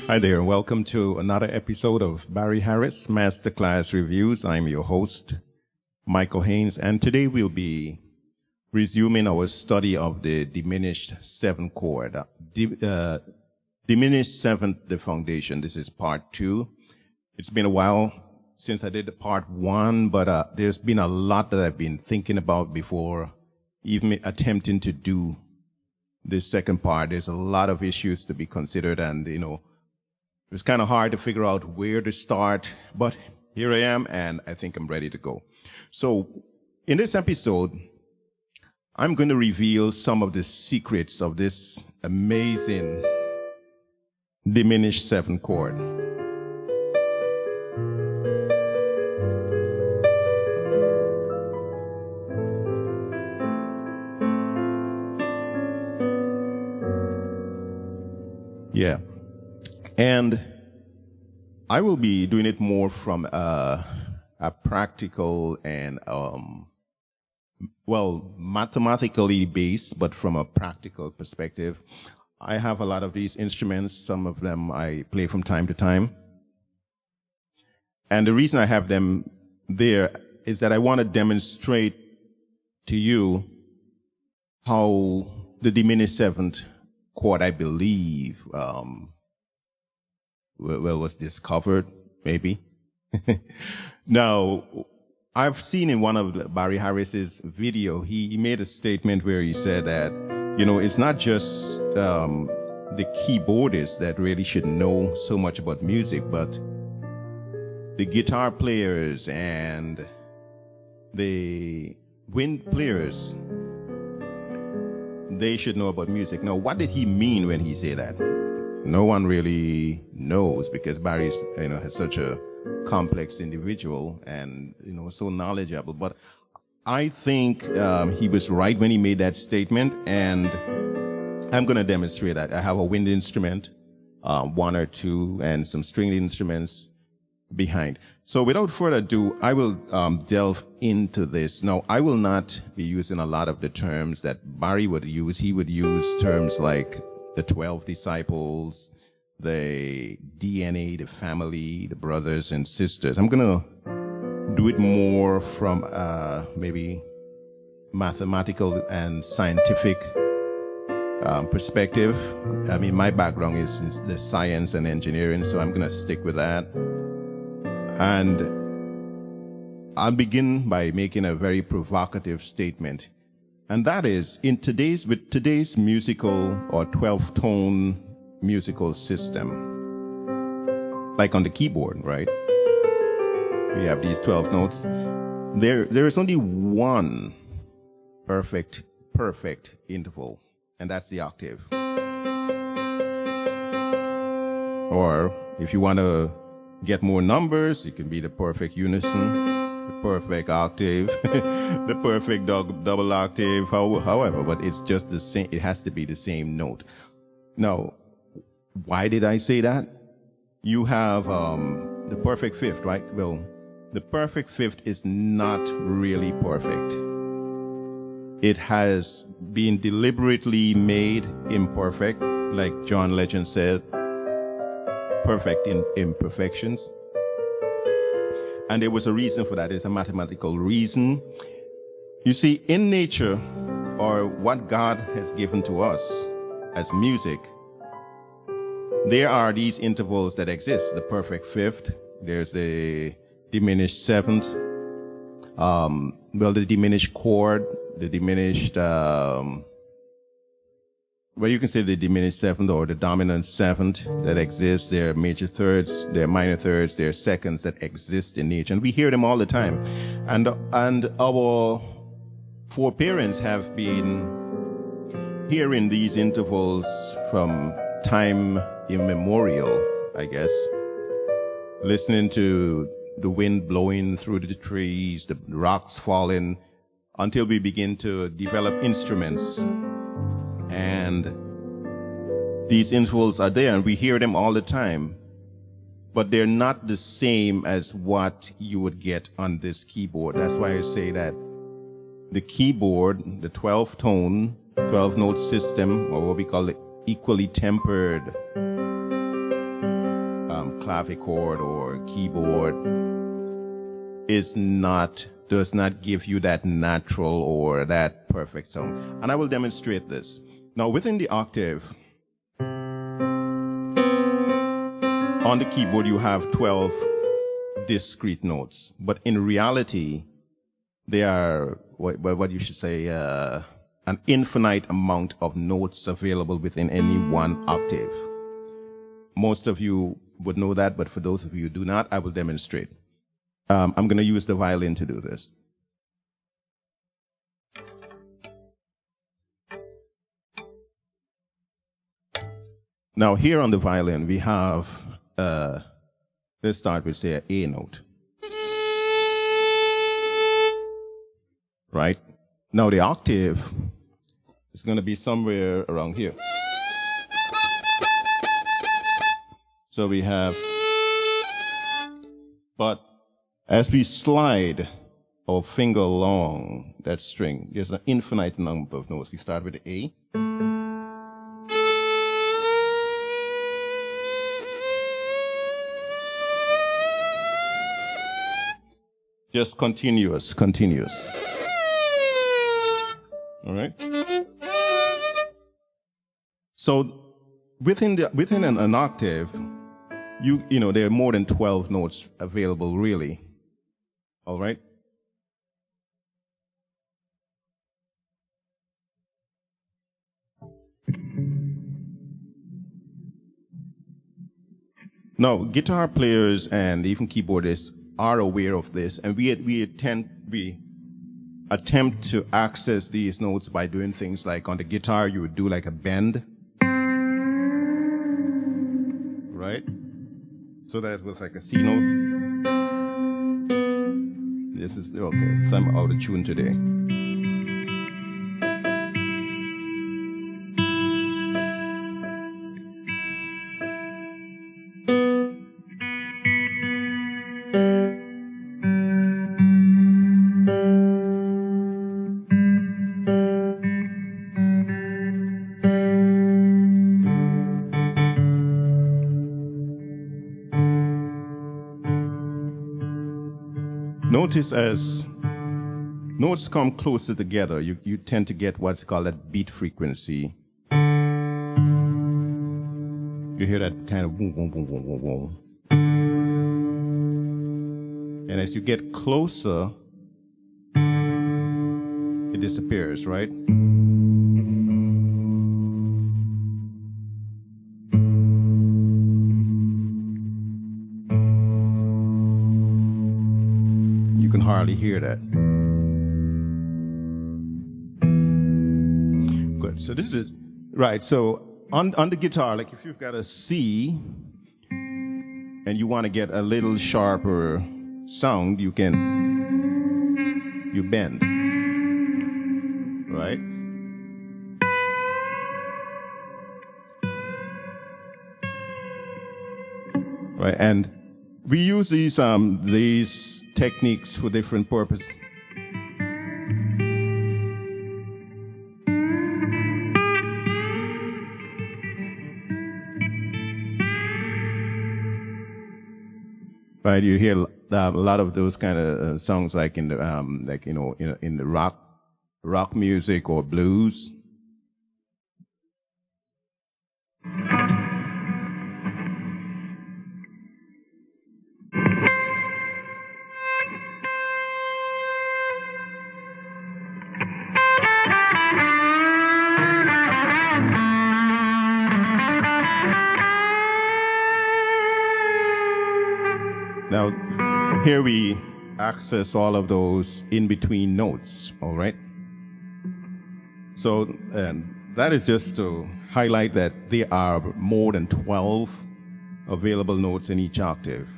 Hi there, and welcome to another episode of Barry Harris Masterclass Reviews. I'm your host, Michael Haynes, and today we'll be resuming our study of the diminished 7th chord. Diminished 7th, the foundation. This is part 2. It's been a while since I did the part 1, but there's been a lot that I've been thinking about before even attempting to do this second part. There's a lot of issues to be considered, and it was kind of hard to figure out where to start, but here I am, and I think I'm ready to go. So in this episode, I'm going to reveal some of the secrets of this amazing diminished 7th chord. Yeah. And I will be doing it more from a practical and, mathematically based, but from a practical perspective. I have a lot of these instruments. Some of them I play from time to time. And the reason I have them there is that I want to demonstrate to you how the diminished 7th chord, I believe, was discovered, maybe. Now, I've seen in one of Barry Harris's video, he made a statement where he said that, it's not just the keyboardists that really should know so much about music, but the guitar players and the wind players, they should know about music. Now, what did he mean when he said that? No one really knows, because Barry's, has such a complex individual and, so knowledgeable. But I think he was right when he made that statement, and I'm going to demonstrate that. I have a wind instrument, one or two, and some stringed instruments behind. So without further ado, I will delve into this. Now, I will not be using a lot of the terms that Barry would use. He would use terms like the 12 disciples, the DNA, the family, the brothers and sisters. I'm going to do it more from maybe mathematical and scientific perspective. I mean, my background is the science and engineering, so I'm going to stick with that. And I'll begin by making a very provocative statement. And that is, with today's musical or 12-tone musical system, like on the keyboard, right? We have these 12 notes. There is only one perfect interval, and that's the octave. Or if you want to get more numbers, it can be the perfect unison, the perfect octave, the perfect double octave, however, but it's just the same. It has to be the same note. Now, why did I say that? You have the perfect fifth, right? Well, the perfect fifth is not really perfect. It has been deliberately made imperfect, like John Legend said, perfect in imperfections. And there was a reason for that. It's a mathematical reason. You see, in nature, or what God has given to us as music, there are these intervals that exist. The perfect fifth, there's the diminished 7th, the diminished chord, the diminished, you can say the diminished 7th or the dominant 7th that exists. There are major thirds, there are minor thirds, there are seconds that exist in nature. And we hear them all the time. And our foreparents have been hearing these intervals from time immemorial, I guess. Listening to the wind blowing through the trees, the rocks falling, until we begin to develop instruments. And these intervals are there, and we hear them all the time. But they're not the same as what you would get on this keyboard. That's why I say that the keyboard, the 12-tone, 12-note system, or what we call the equally tempered clavichord or keyboard does not give you that natural or that perfect sound. And I will demonstrate this. Now, within the octave, on the keyboard, you have 12 discrete notes. But in reality, they are what you should say, an infinite amount of notes available within any one octave. Most of you would know that, but for those of you who do not, I will demonstrate. I'm going to use the violin to do this. Now, here on the violin, we have, let's start with, say, an A note. Right? Now, the octave is going to be somewhere around here. So we have, but as we slide our finger along that string, there's an infinite number of notes. We start with the A. Just continuous. All right? So within an octave, you know, there are more than 12 notes available, really. All right? Now, guitar players and even keyboardists are aware of this, and we attempt to access these notes by doing things like on the guitar, you would do like a bend. Right? So that was like a C note. This is, okay, so I'm out of tune today. Notice as notes come closer together, you tend to get what's called a beat frequency. You hear that kind of boom, boom, boom, boom, boom, boom. And as you get closer, it disappears, right? Hardly hear that. Good. So this is right. So on the guitar, like if you've got a C and you want to get a little sharper sound, you bend. Right? Right. And we use these techniques for different purposes. Right, you hear a lot of those kind of songs, like in the in the rock music or blues. Now, here we access all of those in-between notes, all right? So, that is just to highlight that there are more than 12 available notes in each octave.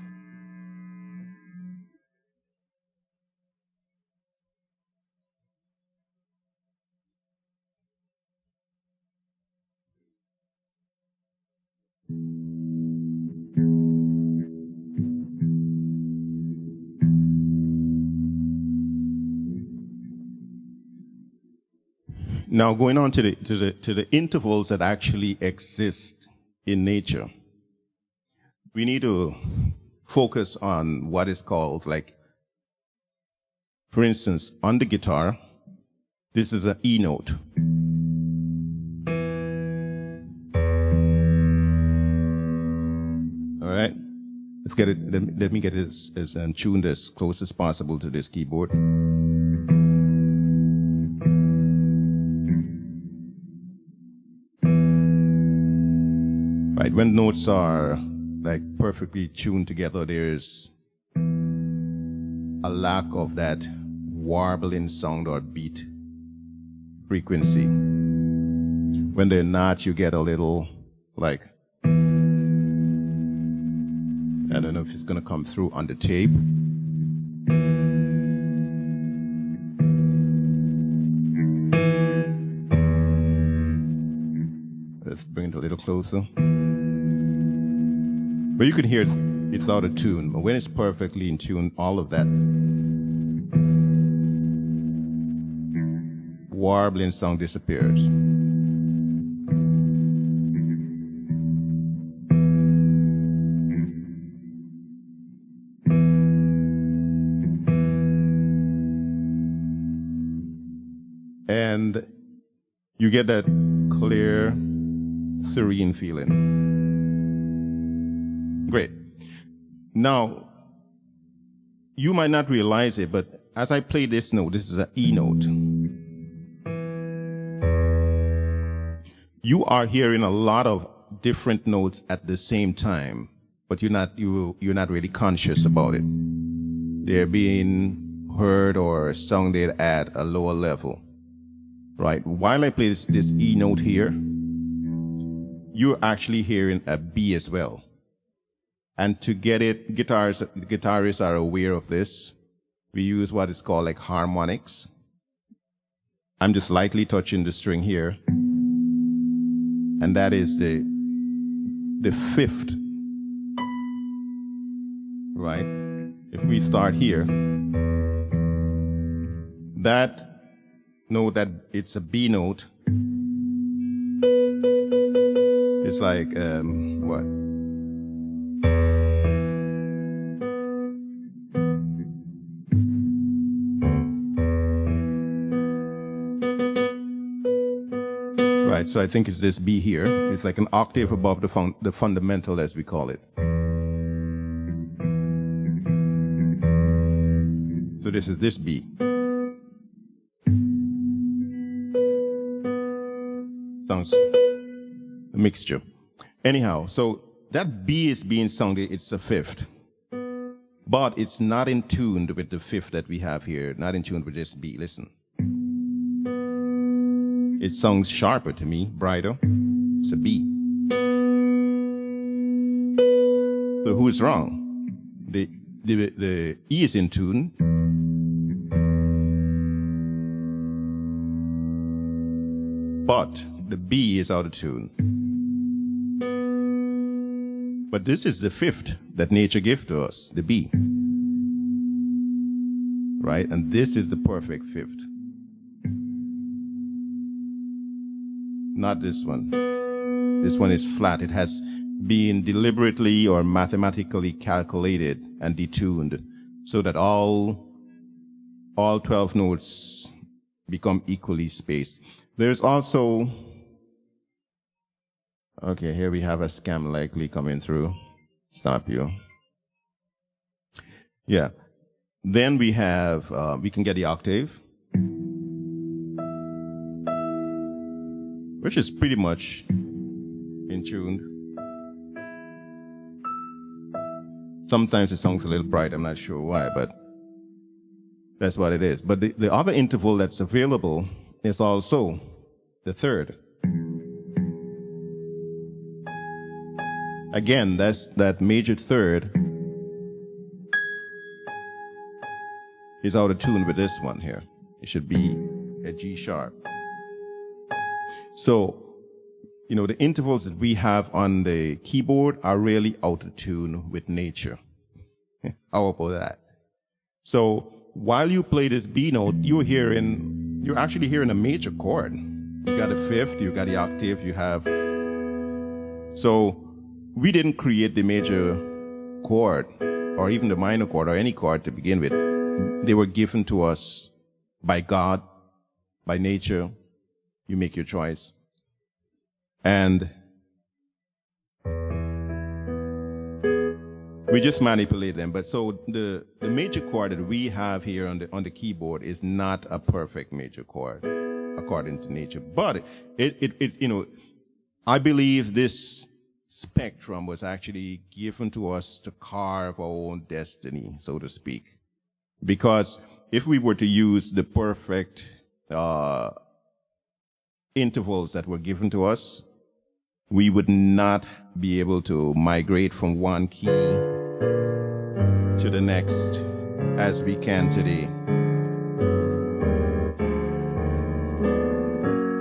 Now, going on to the intervals that actually exist in nature. we need to focus on what is called, like, for instance, on the guitar, this is an E note. All right, let's get it. Let me get it as tuned as close as possible to this keyboard. Right, when notes are like perfectly tuned together, there's a lack of that warbling sound or beat frequency. When they're not, you get a little, like, I don't know if it's gonna come through on the tape. Let's bring it a little closer. But you can hear it's out of tune. But when it's perfectly in tune, all of that warbling sound disappears. And you get that clear, serene feeling. Great. Now, you might not realize it, but as I play this note, this is an E note. You are hearing a lot of different notes at the same time, but you're not really conscious about it. They're being heard or sounded at a lower level, right? While I play this E note here, you're actually hearing a B as well. And to get it, guitarists are aware of this. We use what is called like harmonics. I'm just lightly touching the string here. And that is the fifth, right? If we start here, that note, that it's a B note, it's like, what? Right, so I think it's this B here. It's like an octave above the fundamental, as we call it. So this is this B. Sounds a mixture. Anyhow, so that B is being sounded, it's a fifth. But it's not in tune with the fifth that we have here, not in tune with this B. Listen. It sounds sharper to me, brighter. It's a B. So who's wrong? The E is in tune. But the B is out of tune. But this is the fifth that nature gave to us, the B. Right? And this is the perfect fifth. Not this one. This one is flat. It has been deliberately or mathematically calculated and detuned so that all 12 notes become equally spaced. There's also, okay, here we have a scam likely coming through. Stop you. Yeah. Then we have, we can get the octave, which is pretty much in tune. Sometimes it sounds a little bright, I'm not sure why, but that's what it is. But the other interval that's available is also the third. Again, that's that major third is out of tune with this one here. It should be a G sharp. So, you know, the intervals that we have on the keyboard are really out of tune with nature. How about that? So while you play this B note, you're actually hearing a major chord. You got a fifth, you got the octave, you have. So we didn't create the major chord, or even the minor chord, or any chord to begin with, they were given to us by God, by nature. You make your choice. And we just manipulate them. But so the major chord that we have here on the keyboard is not a perfect major chord according to nature. But it I believe this spectrum was actually given to us to carve our own destiny, so to speak. Because if we were to use the perfect intervals that were given to us, we would not be able to migrate from one key to the next as we can today.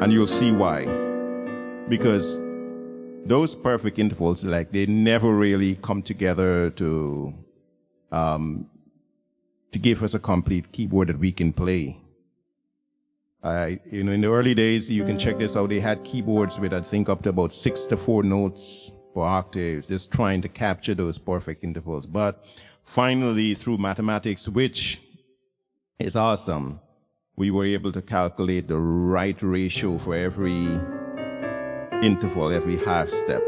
And you'll see why. Because those perfect intervals, like, they never really come together to give us a complete keyboard that we can play. In the early days, you can check this out, they had keyboards with, I think, up to about 6 to 4 notes for octaves, just trying to capture those perfect intervals. But finally, through mathematics, which is awesome, we were able to calculate the right ratio for every interval, every half step.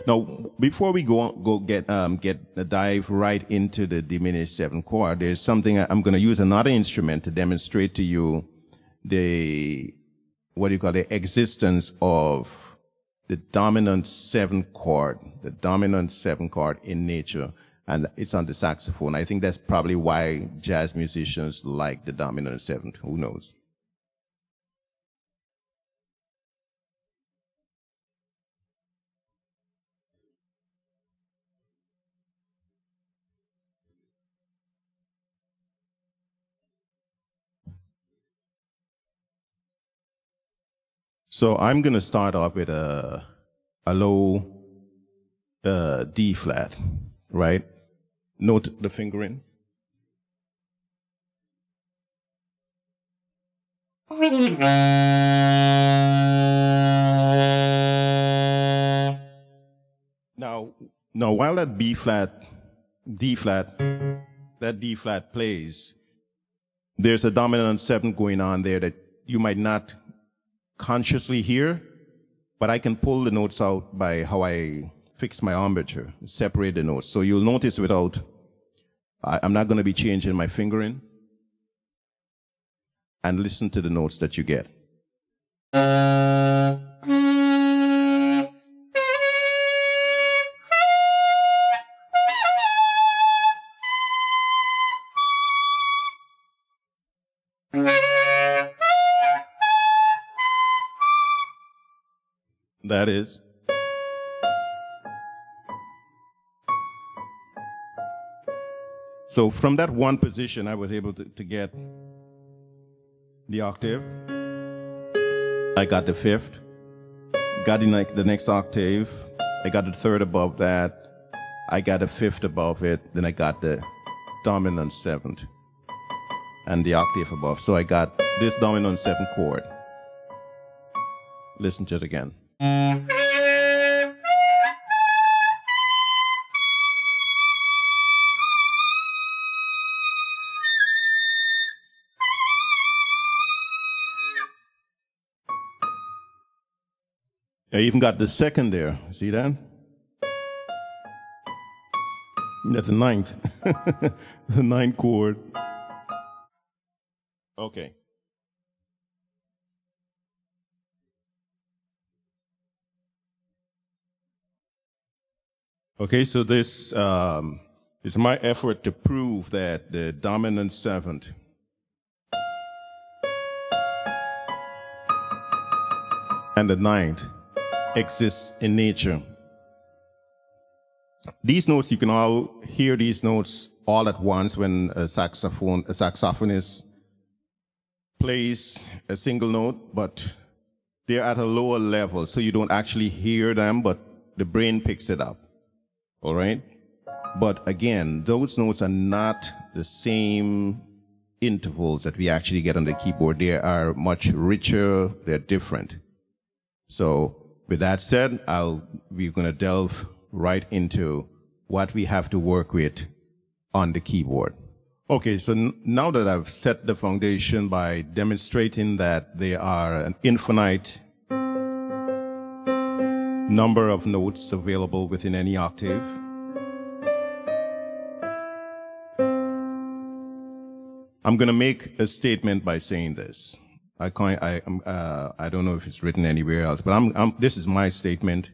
Now, before we dive right into the diminished 7th chord, there's something I'm going to use another instrument to demonstrate to you the existence of the dominant 7th chord, in nature, and it's on the saxophone. I think that's probably why jazz musicians like the dominant 7th. Who knows? So I'm going to start off with a low D flat, right? Note the fingering. Now while that D flat plays, there's a dominant 7th going on there that you might not consciously hear, but I can pull the notes out by how I fix my armature, separate the notes. So you'll notice I'm not going to be changing my fingering, and listen to the notes that you get. That is. So from that one position, I was able to get the octave. I got the 5th, got the next octave. I got the 3rd above that. I got a 5th above it. Then I got the dominant 7th and the octave above. So I got this dominant 7th chord. Listen to it again. I even got the 2nd there. See that? That's the 9th. The 9th chord. Okay. Okay, so this is my effort to prove that the dominant 7th and the 9th exists in nature. These notes, you can all hear these notes all at once when a saxophonist plays a single note, but they're at a lower level, so you don't actually hear them, but the brain picks it up. All right? But again, those notes are not the same intervals that we actually get on the keyboard. They are much richer, they're different. So with that said, we're going to delve right into what we have to work with on the keyboard. Okay, so now that I've set the foundation by demonstrating that there are an infinite number of notes available within any octave, I'm going to make a statement by saying this. I don't know if it's written anywhere else, but this is my statement.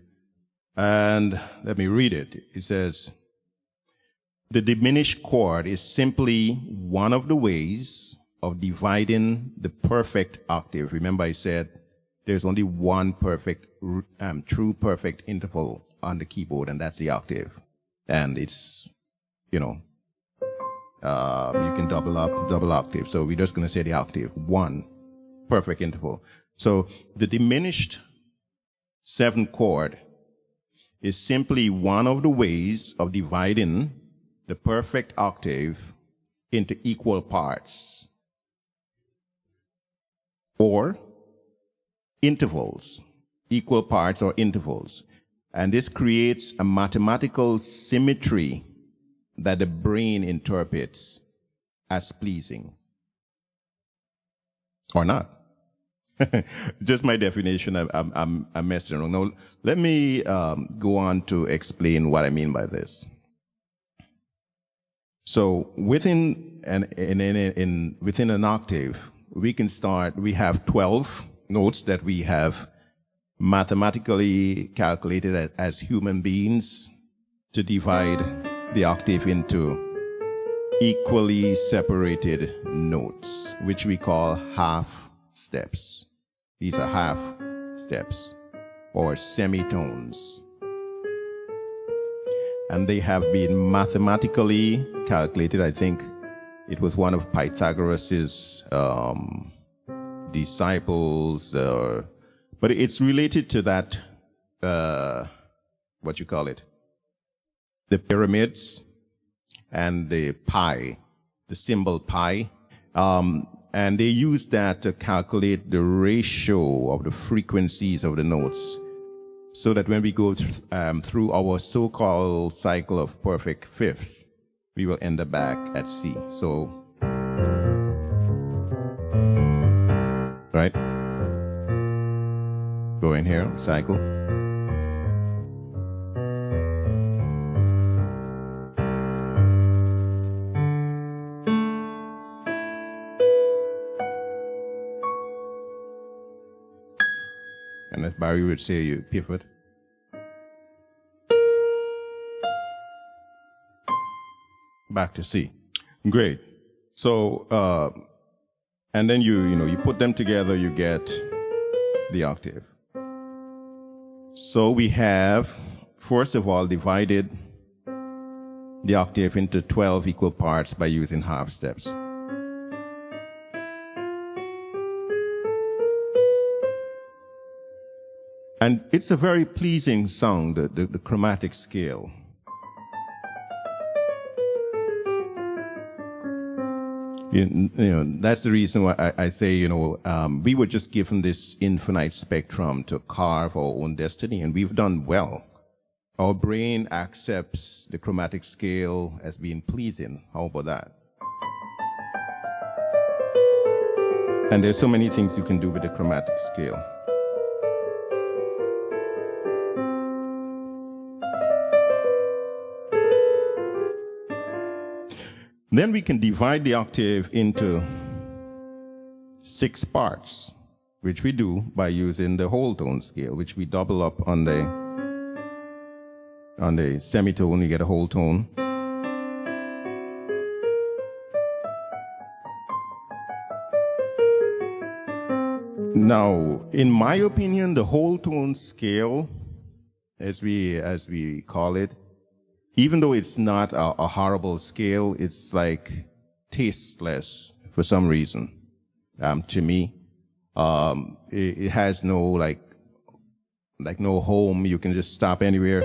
And let me read it. It says, the diminished chord is simply one of the ways of dividing the perfect octave. Remember I said there's only one perfect, true perfect interval on the keyboard, and that's the octave. And it's, you can double octave. So we're just going to say the octave, one perfect interval. So the diminished 7th chord is simply one of the ways of dividing the perfect octave into equal parts or intervals, equal parts or intervals. And this creates a mathematical symmetry that the brain interprets as pleasing. Or not. Just my definition, I'm messing around. Now, let me go on to explain what I mean by this. So within an octave, we have 12 notes that we have mathematically calculated as human beings to divide the octave into equally separated notes, which we call half steps. These are half steps or semitones. And they have been mathematically calculated. I think it was one of Pythagoras's disciples, but it's related to that, what you call it, the pyramids and the pi, the symbol pi. And they use that to calculate the ratio of the frequencies of the notes, so that when we go through our so-called cycle of perfect fifths, we will end up back at C. So, right? Go in here, cycle. And as Barry would say, you pivot. Back to C. Great. So, and then you put them together, you get the octave. So we have, first of all, divided the octave into 12 equal parts by using half steps. And it's a very pleasing sound, the chromatic scale. That's the reason why I say, we were just given this infinite spectrum to carve our own destiny, and we've done well. Our brain accepts the chromatic scale as being pleasing. How about that? And there's so many things you can do with the chromatic scale. Then we can divide the octave into 6 parts, which we do by using the whole tone scale, which we double up on the semitone, you get a whole tone. Now, in my opinion, the whole tone scale, as we call it, even though it's not a horrible scale, it's like tasteless for some reason. To me, it has no like no home. You can just stop anywhere.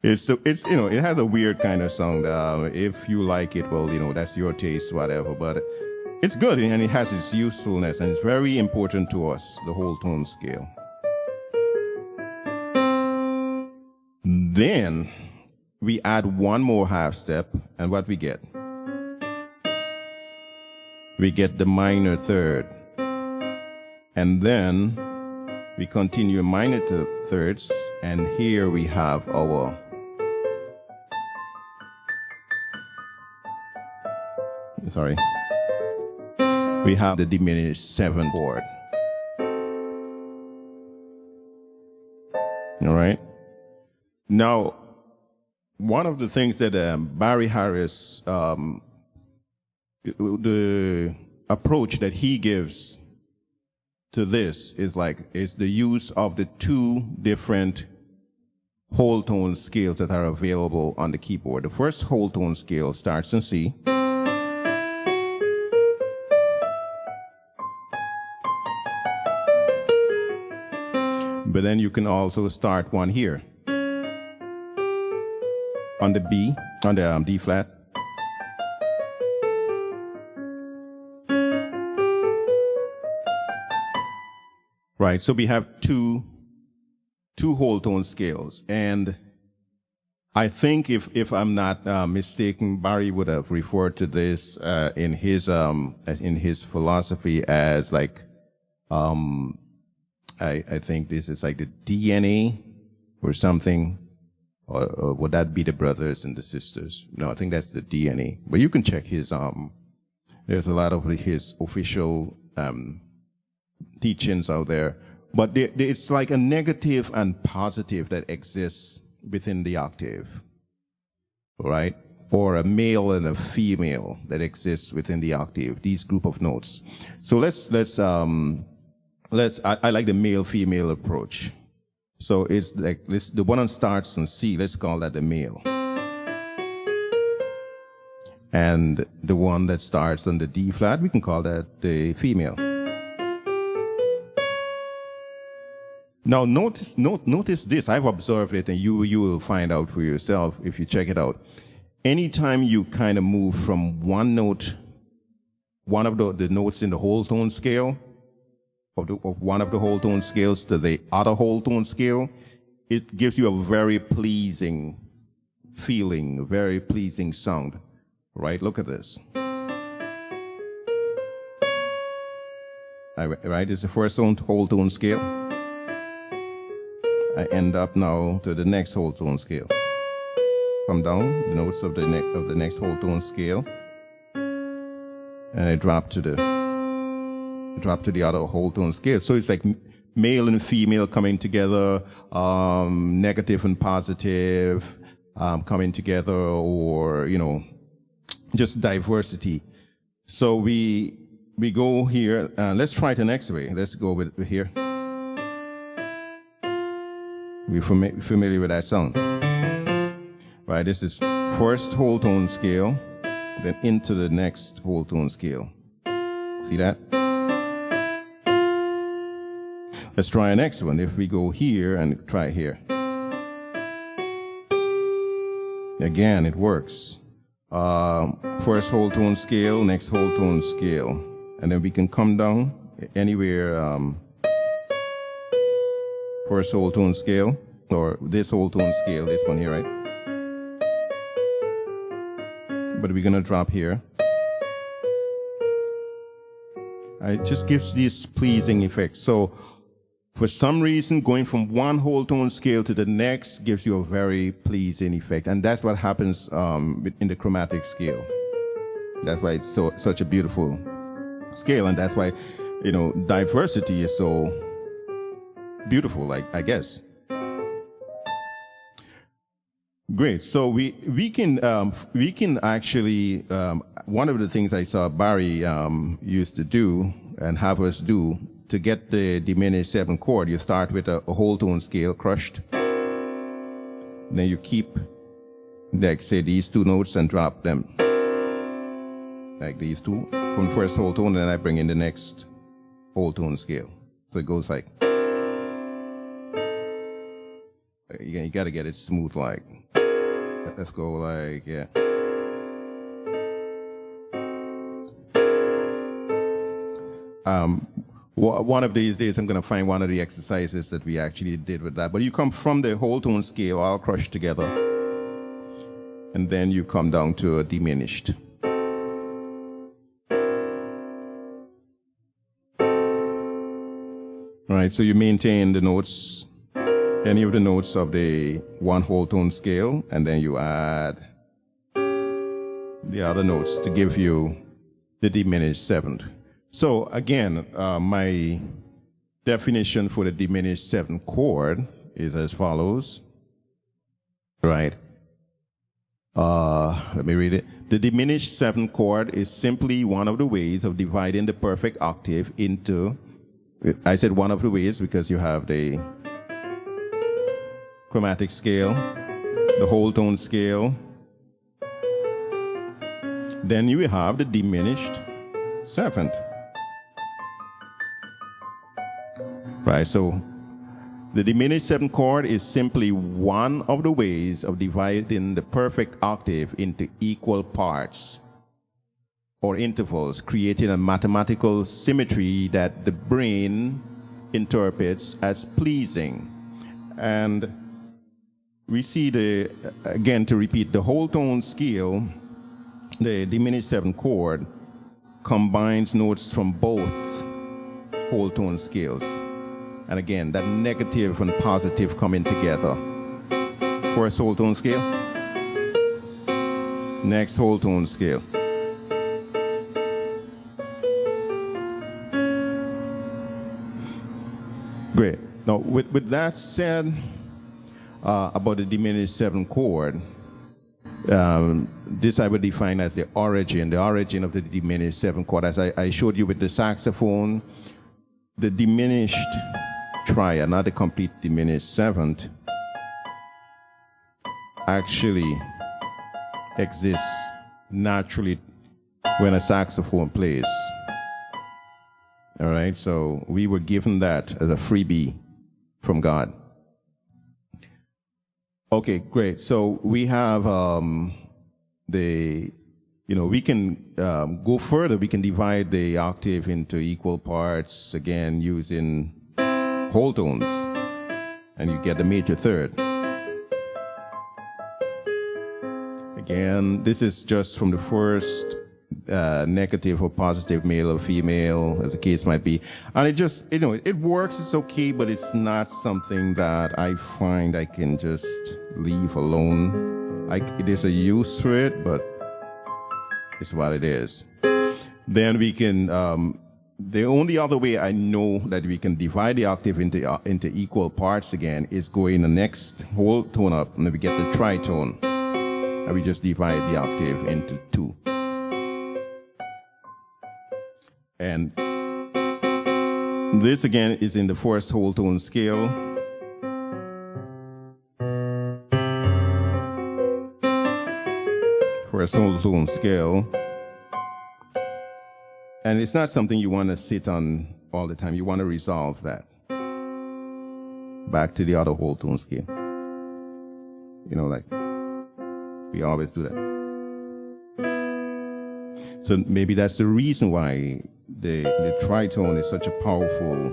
It has a weird kind of sound. If you like it, well, that's your taste, whatever. But it's good and it has its usefulness and it's very important to us, the whole tone scale. Then we add one more half step, and what we get? We get the minor third. And then we continue minor thirds, and here we have our we have the diminished 7th chord. All right. Now, one of the things that Barry Harris, the approach that he gives to this is the use of the two different whole tone scales that are available on the keyboard. The first whole tone scale starts in C. But then you can also start one here on the B, on the D flat. Right, so we have two whole tone scales, and I think if I'm not mistaken, Barry would have referred to this in his philosophy as I think this is like the DNA or something, or would that be the brothers and the sisters? No, I think that's the DNA. But you can check his there's a lot of his official teachings out there, but it's like a negative and positive that exists within the octave, right? Or a male and a female that exists within the octave, these group of notes. So I like the male-female approach. So it's like this, the one that starts on C, let's call that the male. And the one that starts on the D flat, we can call that the female. Now notice this. I've observed it, and you will find out for yourself if you check it out. Anytime you kind of move from one note, one of the notes in the whole tone scale, of one of the whole tone scales to the other whole tone scale, it gives you a very pleasing feeling, a very pleasing sound. Right? Look at this. Right? It's the first whole tone scale. I end up now to the next whole tone scale. Come down, the notes of the next whole tone scale, and I drop to the other whole tone scale. So it's like male and female coming together, negative and positive coming together, or just diversity. So we go here. Let's try it the next way. Let's go with here. We're familiar with that sound, right? This is first whole tone scale, then into the next whole tone scale. See that? Let's try a next one. If we go here and try here. Again, it works. First whole tone scale, next whole tone scale. And then we can come down anywhere, first whole tone scale, or this whole tone scale, this one here, right? But we're gonna drop here. It just gives this pleasing effect. So for some reason, going from one whole tone scale to the next gives you a very pleasing effect. And that's what happens in the chromatic scale. That's why it's such a beautiful scale. And that's why, diversity is so beautiful, I guess. Great. So we can actually, one of the things I saw Barry used to do and have us do, to get the diminished 7th chord, you start with a whole tone scale crushed. Then you keep, like, say, these two notes and drop them. Like these two from the first whole tone, and then I bring in the next whole tone scale. So it goes like, you got to get it smooth, like, let's go like, yeah. One of these days, I'm going to find one of the exercises that we actually did with that. But you come from the whole tone scale all crushed together, and then you come down to a diminished. All right, so you maintain the notes, any of the notes of the one whole tone scale, and then you add the other notes to give you the diminished seventh. So again, my definition for the diminished seventh chord is as follows, right? Let me read it. The diminished seventh chord is simply one of the ways of dividing the perfect octave into, I said one of the ways because you have the chromatic scale, the whole tone scale, then you have the diminished seventh. Right, so the diminished seventh chord is simply one of the ways of dividing the perfect octave into equal parts or intervals, creating a mathematical symmetry that the brain interprets as pleasing. And we see again, to repeat, the whole tone scale, the diminished seventh chord, combines notes from both whole tone scales. And again, that negative and positive coming together. First whole tone scale. Next whole tone scale. Great. Now, with that said, about the diminished seventh chord, this I would define as the origin of the diminished seventh chord. As I showed you with the saxophone, the diminished triad, not the complete diminished seventh, actually exists naturally when a saxophone plays. All right, so we were given that as a freebie from God. Okay, great. So we have we can go further. We can divide the octave into equal parts, again, using whole tones, and you get the major third. Again, this is just from the first negative or positive, male or female, as the case might be. And it just, it works, it's okay, but it's not something that I find I can just leave alone. It is a use for it, but it's what it is. Then we can, the only other way I know that we can divide the octave into equal parts again is going the next whole tone up, and then we get the tritone. And we just divide the octave into two. And this again is in the first whole tone scale. First whole tone scale. And it's not something you want to sit on all the time. You want to resolve that. Back to the other whole tone scale. Like we always do that. So maybe that's the reason why the tritone is such a powerful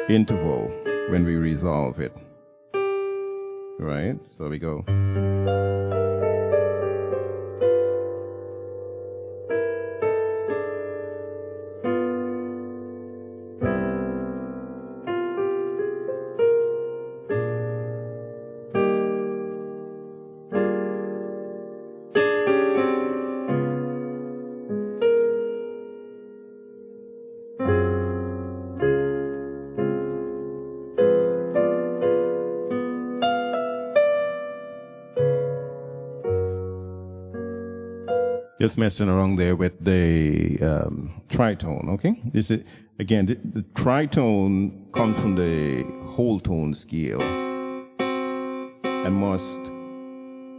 interval when we resolve it. Right? So we go. Just messing around there with the tritone, okay? This is, again, the tritone comes from the whole tone scale and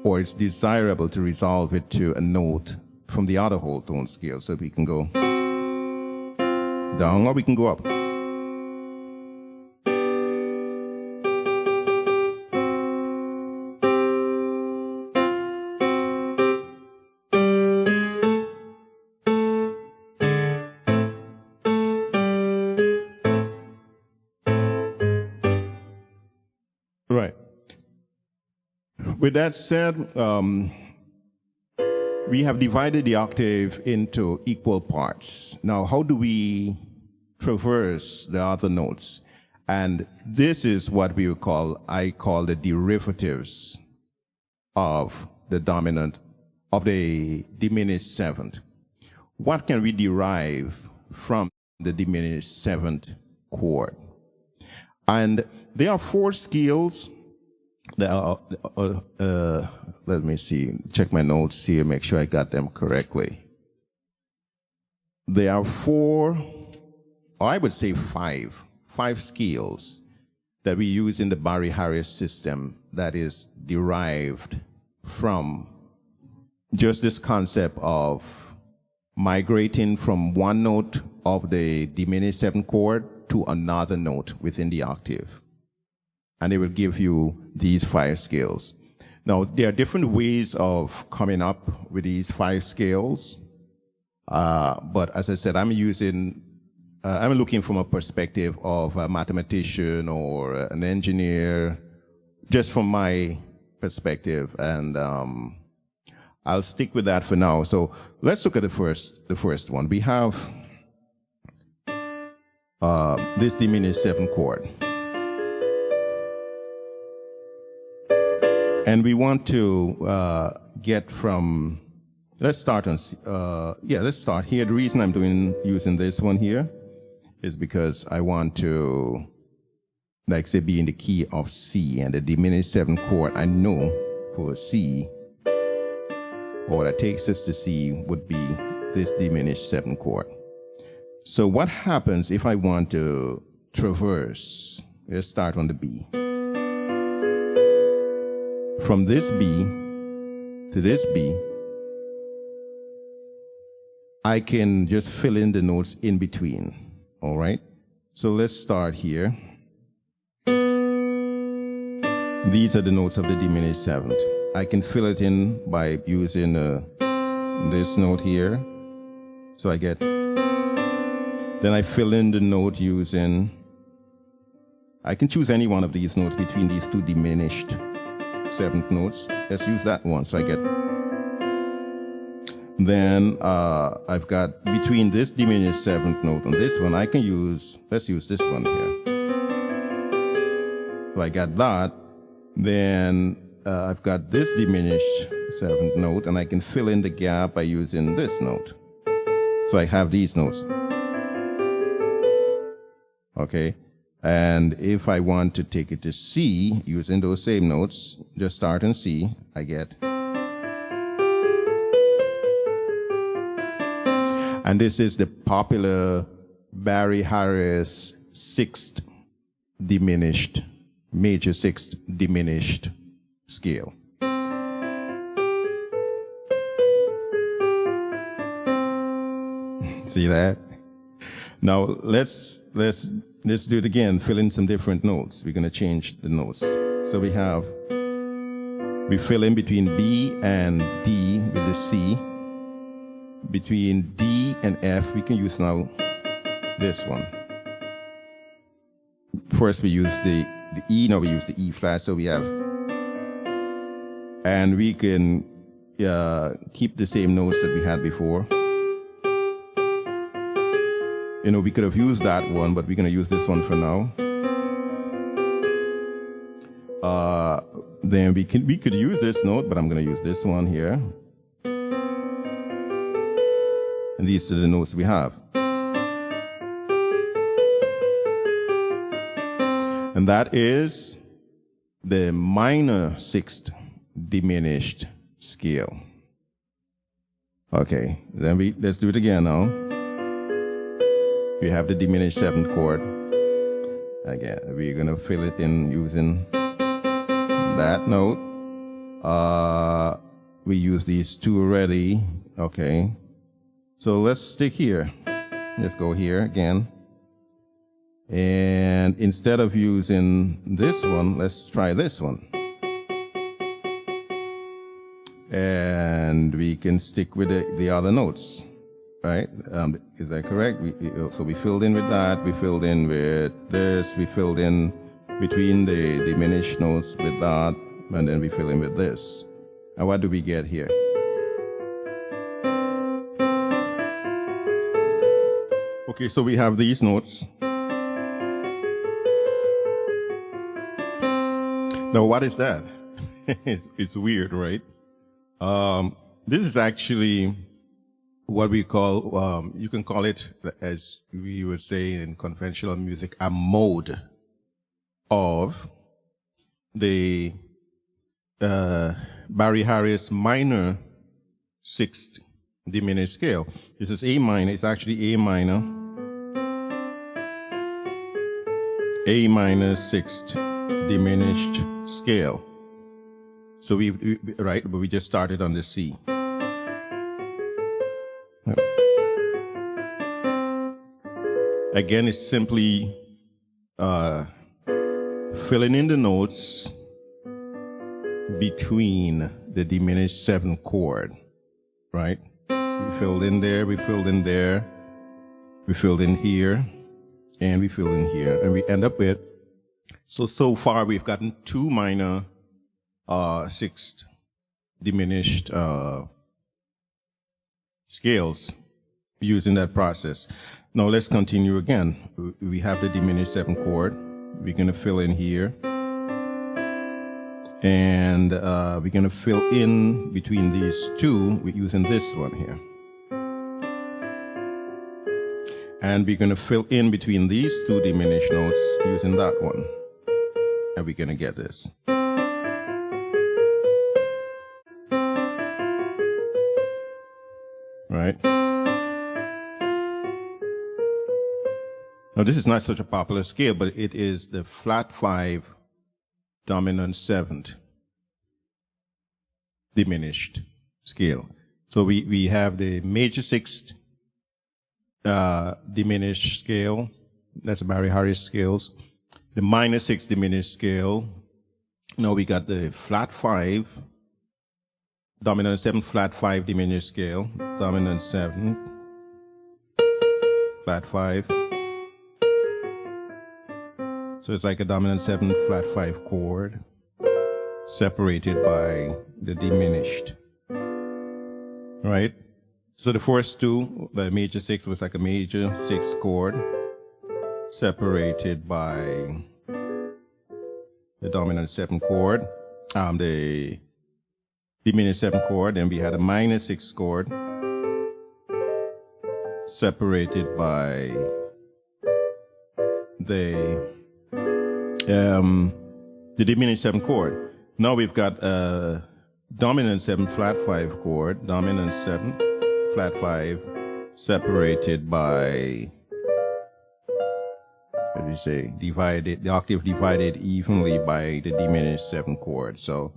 it's desirable to resolve it to a note from the other whole tone scale. So we can go down or we can go up. With that said, we have divided the octave into equal parts. Now, how do we traverse the other notes? And this is what we would I call the derivatives of the dominant, of the diminished seventh. What can we derive from the diminished seventh chord? And there are 4 scales that are, let me see, check my notes here, make sure I got them correctly. There are 4, or I would say 5 scales that we use in the Barry-Harris system that is derived from just this concept of migrating from one note of the diminished seventh chord to another note within the octave. And it will give you these 5 scales. Now, there are different ways of coming up with these 5 scales. But as I said, I'm looking from a perspective of a mathematician or an engineer, just from my perspective. And I'll stick with that for now. So let's look at the first one. We have this diminished seventh chord. And we want to get from, let's start on, let's start here. The reason I'm using this one here is because I want to, like say, be in the key of C, and the diminished seventh chord I know for C, or that takes us to C, would be this diminished seventh chord. So what happens if I want to traverse? Let's start on the B. From this B to this B, I can just fill in the notes in between, all right? So let's start here. These are the notes of the diminished seventh. I can fill it in by using this note here. So I get, then I fill in the note using, I can choose any one of these notes between these 2 diminished seventh notes. Let's use that one. So I get, then I've got between this diminished seventh note and this one, I can use, let's use this one here. So I got that. Then I've got this diminished seventh note, and I can fill in the gap by using this note. So I have these notes. Okay. And if I want to take it to C, using those same notes, just start in C, I get. And this is the popular Barry-Harris major sixth diminished scale. See that? Now let's do it again. Fill in some different notes. We're going to change the notes. So we fill in between B and D with the C. Between D and F, we can use now this one. First we use the E, now we use the E flat, so we have, and we can keep the same notes that we had before. You know, we could have used that one, but we're going to use this one for now. Then we could use this note, but I'm going to use this one here. And these are the notes we have. And that is the minor sixth diminished scale. Okay, then let's do it again now. We have the diminished seventh chord. Again, we're going to fill it in using that note. We use these 2 already. Okay. So let's stick here. Let's go here again. And instead of using this one, let's try this one. And we can stick with the other notes. Right? Is that correct? So we filled in with that, we filled in with this, we filled in between the diminished notes with that, and then we fill in with this. And what do we get here? Okay, so we have these notes. Now, what is that? It's weird, right? This is actually what we call, you can call it, as we would say in conventional music, a mode of the Barry Harris minor sixth diminished scale. This is A minor. It's actually A minor sixth diminished scale. So right, but we just started on the C. Again, it's simply filling in the notes between the diminished seventh chord, right? We filled in there, we filled in there, we filled in here, and we filled in here, and we end up with, so far we've gotten two minor sixth diminished scales using that process. Now let's continue again. We have the diminished seventh chord. We're going to fill in here. And we're going to fill in between these two using this one here. And we're going to fill in between these two diminished notes using that one. And we're going to get this. Right? Now, this is not such a popular scale, but it is the flat 5 dominant 7th diminished scale. So we have the major 6th diminished scale. That's Barry Harris scales. The minor 6th diminished scale. Now we got the flat 5 dominant 7th flat 5 diminished scale. Dominant 7th flat 5. So it's like a dominant 7 flat 5 chord separated by the diminished, right? So the first two, the major 6 was like a major 6 chord separated by the dominant 7 chord, the diminished 7 chord, and we had a minor 6 chord separated by the diminished 7 chord. Now we've got a dominant 7 flat 5 chord, dominant 7 flat 5 separated by, what do you say, divided, the octave divided evenly by the diminished 7 chord. So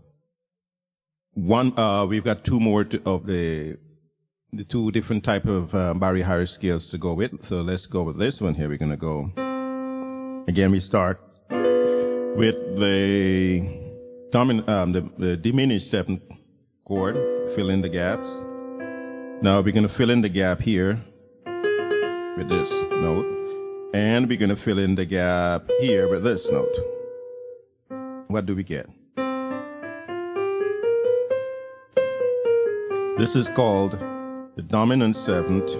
one, we've got two more of the two different type of Barry Harris scales to go with. So let's go with this one here. We're going to go, again, we start with the the diminished 7th chord, fill in the gaps. Now we're going to fill in the gap here with this note, and we're going to fill in the gap here with this note. What do we get? This is called the dominant 7th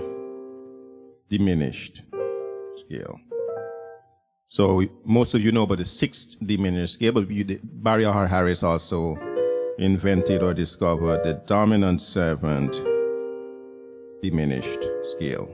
diminished scale. So most of you know about the 6th diminished scale, but Barry R. Harris also invented or discovered the dominant 7th diminished scale.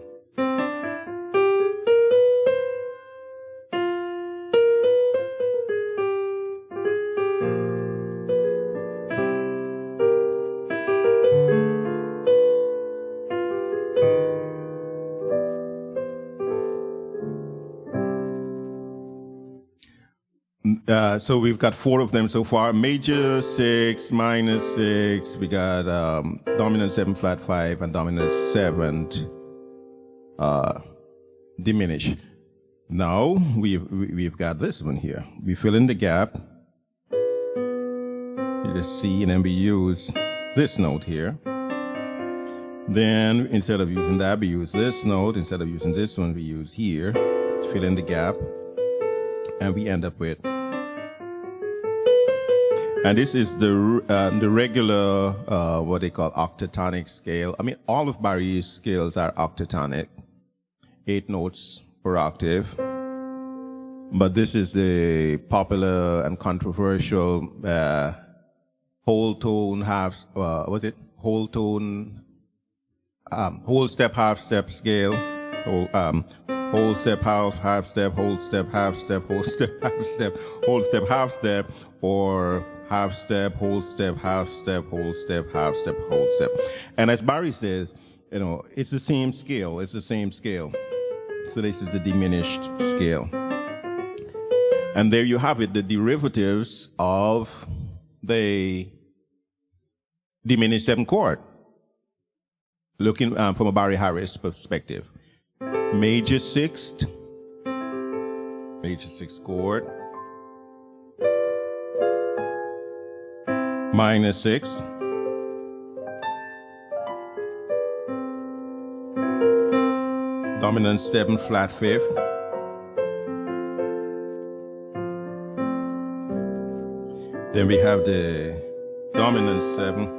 So we've got 4 of them so far. Major 6, minor 6. We got dominant 7 flat 5 and dominant 7th diminished. Now we've got this one here. We fill in the gap. You just see, and then we use this note here. Then instead of using that, we use this note. Instead of using this one, we use here. Fill in the gap, and we end up with And this is the regular, what they call octatonic scale. I mean, all of Barry's scales are octatonic, 8 notes per octave. But this is the popular and controversial whole tone half, whole tone, whole step, half step scale, whole step, half step, whole step, half step, whole step, half step, whole step, half step, or half step, whole step, half step, whole step, half step, whole step. And as Barry says, you know, it's the same scale. It's the same scale. So this is the diminished scale. And there you have it, the derivatives of the diminished 7th chord. Looking from a Barry Harris perspective. Major 6th chord, minor 6th, dominant 7th flat 5th, then we have the dominant 7th,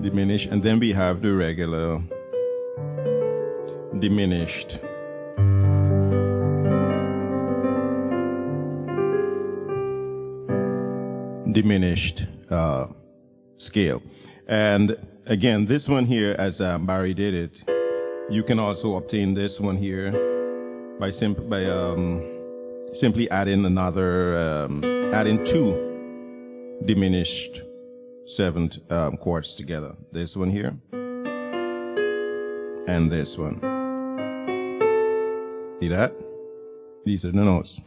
diminished, and then we have the regular diminished. Scale. And again, this one here, as Barry did it, you can also obtain this one here by simply adding adding 2 diminished 7th chords together. This one here and this one. See that? These are the notes.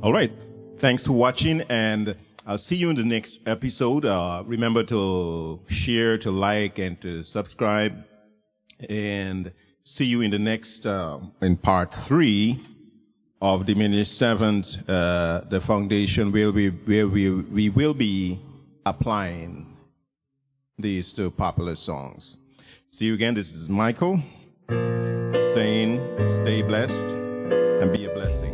All right. Thanks for watching, and I'll see you in the next episode. Remember to share, to like, and to subscribe. And see you in the next, in part 3 of Diminished 7th, the foundation where we will be applying these to popular songs. See you again. This is Michael saying stay blessed and be a blessing.